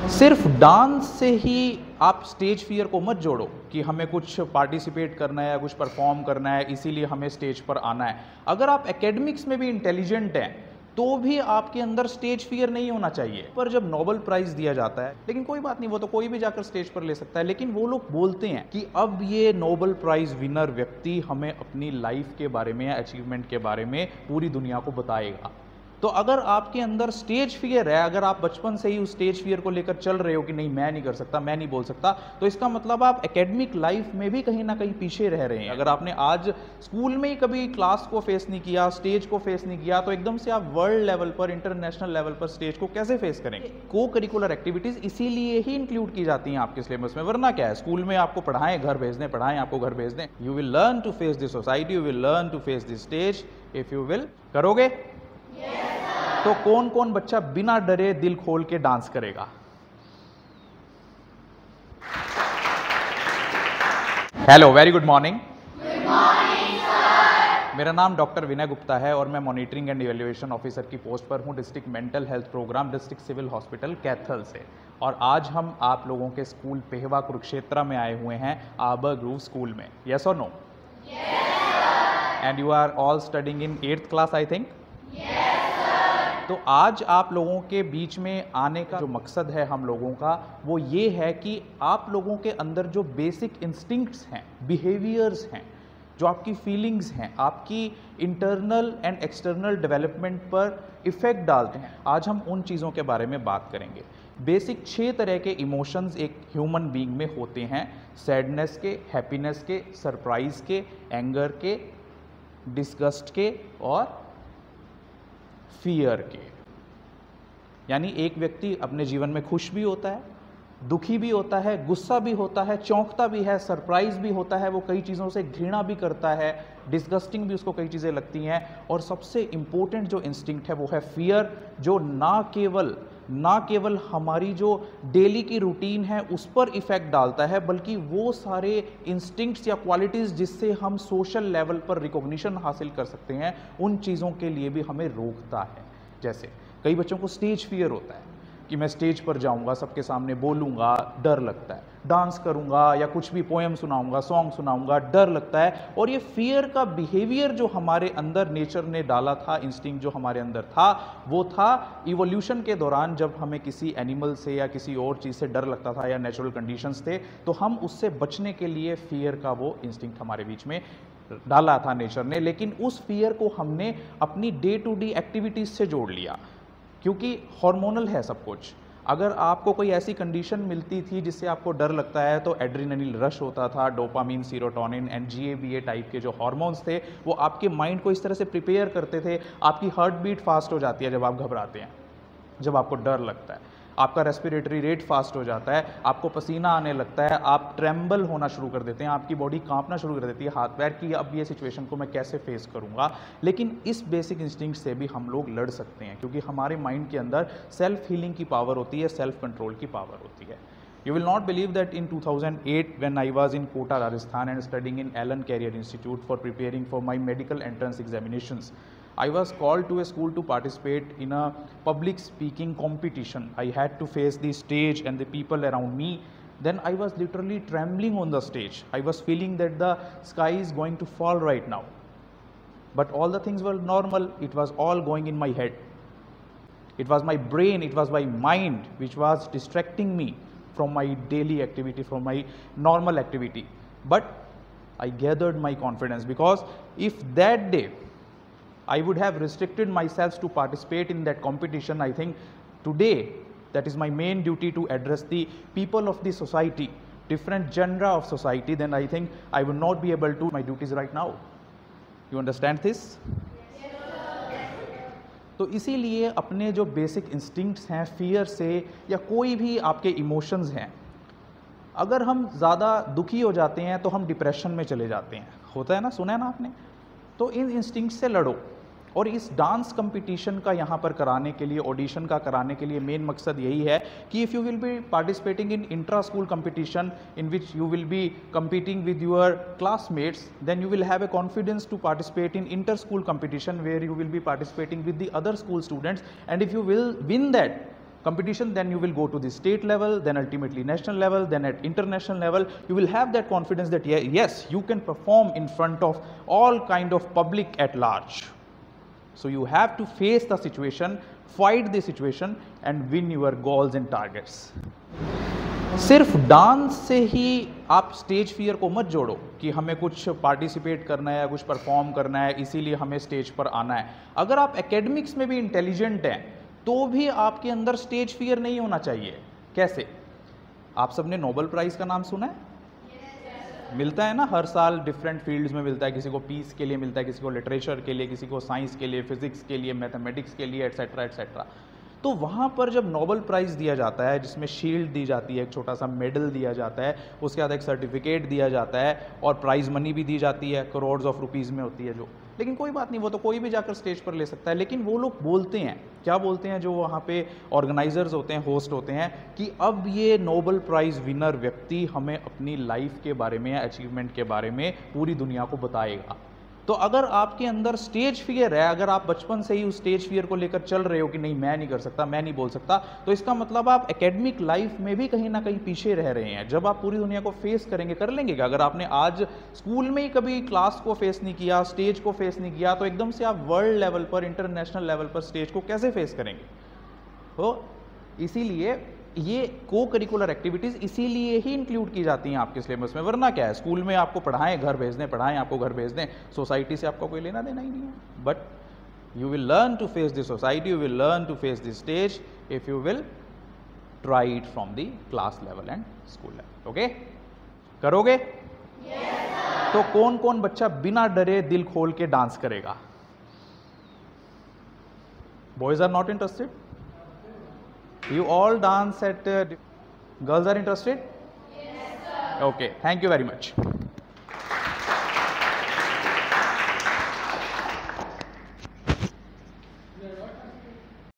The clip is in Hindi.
सिर्फ डांस से ही आप स्टेज फियर को मत जोड़ो कि हमें कुछ पार्टिसिपेट करना है या कुछ परफॉर्म करना है इसीलिए हमें स्टेज पर आना है। अगर आप एकेडमिक्स में भी इंटेलिजेंट हैं तो भी आपके अंदर स्टेज फियर नहीं होना चाहिए। पर जब नोबेल प्राइज दिया जाता है, लेकिन कोई बात नहीं, वो तो कोई भी जाकर स्टेज पर ले सकता है, लेकिन वो लोग बोलते हैं कि अब ये नोबेल प्राइज विनर व्यक्ति हमें अपनी लाइफ के बारे में या अचीवमेंट के बारे में पूरी दुनिया को बताएगा। तो अगर आपके अंदर स्टेज फियर है, अगर आप बचपन से ही उस स्टेज फियर को लेकर चल रहे हो कि नहीं मैं नहीं कर सकता, मैं नहीं बोल सकता, तो इसका मतलब आप एकेडमिक लाइफ में भी कहीं ना कहीं पीछे रह रहे हैं। अगर आपने आज स्कूल में ही कभी क्लास को फेस नहीं किया, स्टेज को फेस नहीं किया, तो एकदम से आप वर्ल्ड लेवल पर, इंटरनेशनल लेवल पर स्टेज को कैसे फेस करेंगे? को करिकुलर एक्टिविटीज इसीलिए ही इंक्लूड की जाती हैं आपके सिलेबस में, वरना क्या है, स्कूल में आपको पढ़ाएं घर भेज दें, पढ़ाएं आपको घर भेज दें। You will learn to face this society, you will learn to face this stage if you will. करोगे? तो कौन कौन बच्चा बिना डरे दिल खोल के डांस करेगा? Hello, very good morning. Good morning sir. मेरा नाम डॉक्टर विनय गुप्ता है और मैं मॉनिटरिंग एंड इवैल्यूएशन ऑफिसर की पोस्ट पर हूं district mental health programme, district civil hospital Kaithal से। और आज हम आप लोगों के स्कूल पेहवा कुरुक्षेत्र में आए हुए हैं, आबर ग्रूव स्कूल में। यस और no? Yes. And you are all studying in 8th class I think? Yes. तो आज आप लोगों के बीच में आने का जो मकसद है हम लोगों का, वो ये है कि आप लोगों के अंदर जो बेसिक इंस्टिंक्ट्स हैं, बिहेवियर्स हैं, जो आपकी फीलिंग्स हैं, आपकी इंटरनल एंड एक्सटर्नल डेवलपमेंट पर इफ़ेक्ट डालते हैं, आज हम उन चीज़ों के बारे में बात करेंगे। बेसिक 6 तरह के इमोशंस एक ह्यूमन बीइंग में होते हैं, सैडनेस के, हैप्पीनेस के, सरप्राइज के, एंगर के, डिस्गस्ट के और फियर के। यानी एक व्यक्ति अपने जीवन में खुश भी होता है, दुखी भी होता है, गुस्सा भी होता है, चौंकता भी है, सरप्राइज भी होता है, वो कई चीज़ों से घृणा भी करता है, डिस्गस्टिंग भी उसको कई चीज़ें लगती हैं, और सबसे इम्पोर्टेंट जो इंस्टिंक्ट है वो है फियर, जो ना केवल हमारी जो डेली की रूटीन है उस पर इफेक्ट डालता है, बल्कि वो सारे इंस्टिंक्ट्स या क्वालिटीज़ जिससे हम सोशल लेवल पर रिकॉग्निशन हासिल कर सकते हैं, उन चीज़ों के लिए भी हमें रोकता है। जैसे कई बच्चों को स्टेज फियर होता है कि मैं स्टेज पर जाऊंगा, सबके सामने बोलूंगा, डर लगता है, डांस करूंगा या कुछ भी पोएम सुनाऊंगा, सॉन्ग सुनाऊंगा, डर लगता है। और ये फियर का बिहेवियर जो हमारे अंदर नेचर ने डाला था, इंस्टिंक्ट जो हमारे अंदर था, वो था इवोल्यूशन के दौरान जब हमें किसी एनिमल से या किसी और चीज़ से डर लगता था या नेचुरल कंडीशंस थे, तो हम उससे बचने के लिए फियर का वो इंस्टिंक्ट हमारे बीच में डाला था नेचर ने। लेकिन उस फियर को हमने अपनी डे टू डे एक्टिविटीज से जोड़ लिया, क्योंकि हार्मोनल है सब कुछ। अगर आपको कोई ऐसी कंडीशन मिलती थी जिससे आपको डर लगता है, तो एड्रेनलिन रश होता था, dopamine, serotonin and GABA type के जो हार्मोन्स थे, वो आपके माइंड को इस तरह से प्रिपेयर करते थे। आपकी हार्ट बीट फास्ट हो जाती है जब आप घबराते हैं, जब आपको डर लगता है, आपका रेस्पिरेटरी रेट फास्ट हो जाता है, आपको पसीना आने लगता है, आप ट्रेम्बल होना शुरू कर देते हैं, आपकी बॉडी कांपना शुरू कर देती है, हाथ पैर की अब ये सिचुएशन को मैं कैसे फेस करूंगा। लेकिन इस बेसिक इंस्टिंक्ट से भी हम लोग लड़ सकते हैं, क्योंकि हमारे माइंड के अंदर सेल्फ हीलिंग की पावर होती है, सेल्फ कंट्रोल की पावर होती है। You will not believe that in 2008 when I was in Kota, Rajasthan and studying in Allen Career Institute for preparing for my medical entrance examinations, I was called to a school to participate in a public speaking competition. I had to face the stage and the people around me. Then I was literally trembling on the stage. I was feeling that the sky is going to fall right now. But all the things were normal. It was all going in my head. It was my brain, it was my mind which was distracting me from my daily activity, from my normal activity. But I gathered my confidence, because if that day I would have restricted myself to participate in that competition, I think today that is my main duty to address the people of the society, different genre of society, then I think I would not be able to do my duties right now. You understand this? तो इसीलिए अपने जो बेसिक इंस्टिंक्ट्स हैं, फियर से या कोई भी आपके इमोशंस हैं, अगर हम ज़्यादा दुखी हो जाते हैं तो हम डिप्रेशन में चले जाते हैं, होता है ना, सुना है ना आपने? तो इन इंस्टिंक्ट से लड़ो। और इस डांस कंपटीशन का यहाँ पर कराने के लिए, ऑडिशन का कराने के लिए मेन मकसद यही है कि if you will be participating in intra school competition in which you will be competing with your classmates, then you will have a confidence to participate in inter school competition where you will be participating with the other school students, and if you will win that, competition, then you will go to the state level, then ultimately national level, then at international level you will have that confidence that yes, you can perform in front of all kind of public at large. So you have to face the situation, fight the situation and win your goals and targets. सिर्फ डांस से ही आप स्टेज फियर को मत जोड़ो कि हमें कुछ पार्टिसिपेट करना है या कुछ परफॉर्म करना है इसीलिए हमें स्टेज पर आना है। अगर आप एकेडमिक्स में भी इंटेलिजेंट हैं तो भी आपके अंदर स्टेज फियर नहीं होना चाहिए। कैसे? आप सबने नोबेल प्राइज़ का नाम सुना है? मिलता है ना, हर साल डिफरेंट फील्ड्स में मिलता है। किसी को पीस के लिए मिलता है, किसी को लिटरेचर के लिए, किसी को साइंस के लिए, फिजिक्स के लिए, मैथमेटिक्स के लिए, एट्सेट्रा एट्सेट्रा। तो वहाँ पर जब नोबेल प्राइज़ दिया जाता है जिसमें शील्ड दी जाती है, एक छोटा सा मेडल दिया जाता है, उसके बाद एक सर्टिफिकेट दिया जाता है और प्राइज़ मनी भी दी जाती है, करोड्स ऑफ रुपीज़ में होती है जो। लेकिन कोई बात नहीं, वो तो कोई भी जाकर स्टेज पर ले सकता है। लेकिन वो लोग बोलते हैं, क्या बोलते हैं जो वहाँ पे ऑर्गेनाइजर्स होते हैं, होस्ट होते हैं, कि अब ये नोबेल प्राइज़ विनर व्यक्ति हमें अपनी लाइफ के बारे में, अचीवमेंट के बारे में पूरी दुनिया को बताएगा। तो अगर आपके अंदर स्टेज फियर है, अगर आप बचपन से ही उस स्टेज फियर को लेकर चल रहे हो कि नहीं मैं नहीं कर सकता, मैं नहीं बोल सकता, तो इसका मतलब आप एकेडमिक लाइफ में भी कहीं ना कहीं पीछे रह रहे हैं। जब आप पूरी दुनिया को फेस करेंगे, कर लेंगे क्या? अगर आपने आज स्कूल में ही कभी क्लास को फेस नहीं किया, स्टेज को फेस नहीं किया, तो एकदम से आप वर्ल्ड लेवल पर, इंटरनेशनल लेवल पर स्टेज को कैसे फेस करेंगे? तो इसीलिए ये को करिकुलर एक्टिविटीज़ इसीलिए ही इंक्लूड की जाती हैं आपके सिलेबस में। वरना क्या है, स्कूल में आपको पढ़ाएं, घर भेज दें, पढ़ाएं, आपको घर भेज दें, सोसाइटी से आपका कोई लेना देना ही नहीं है। But you will learn to face the society, you will learn to face the stage if you will try it from the class level and school level. Okay, करोगे? yes, तो कौन कौन बच्चा बिना डरे दिल खोल के डांस करेगा? Boys are not interested? You all dance at girls are interested? Yes, sir. Okay, thank you very much.